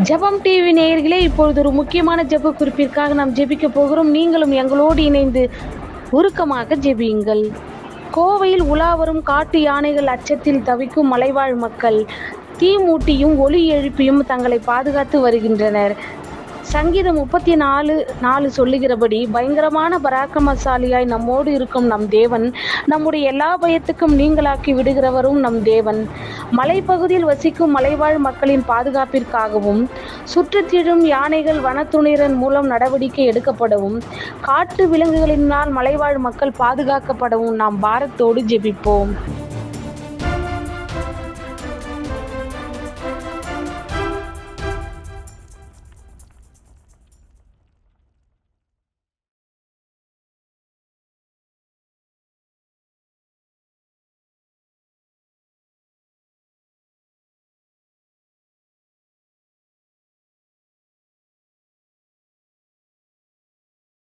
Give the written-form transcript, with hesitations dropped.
ஜெபம் டிவி நேயர்களே, இப்பொழுது ஒரு முக்கியமான ஜெப குறிப்பிற்காக நாம் ஜெபிக்க போகிறோம். நீங்களும் எங்களோடு இணைந்து உருக்கமாக ஜெபியுங்கள். கோவையில் உலாவரும் காட்டு யானைகள் அச்சத்தில் தவிக்கும் மலைவாழ் மக்கள் தீ மூட்டியும் ஒலி எழுப்பியும் தங்களை பாதுகாத்து வருகின்றனர். சங்கீதம் 34:4 சொல்லுகிறபடி, பயங்கரமான பராக்கிரமசாலியாய் நம்மோடு இருக்கும் நம் தேவன், நம்முடைய எல்லா பயத்துக்கும் நீங்களாக்கி விடுகிறவரும் நம் தேவன். மலைப்பகுதியில் வசிக்கும் மலைவாழ் மக்களின் பாதுகாப்பிற்காகவும், சுற்றித்திழும் யானைகள் வனத்துறையினர் மூலம் நடவடிக்கை எடுக்கப்படவும், காட்டு விலங்குகளினால் மலைவாழ் மக்கள் பாதுகாக்கப்படவும் நாம் பாரத்தோடு ஜெபிப்போம்.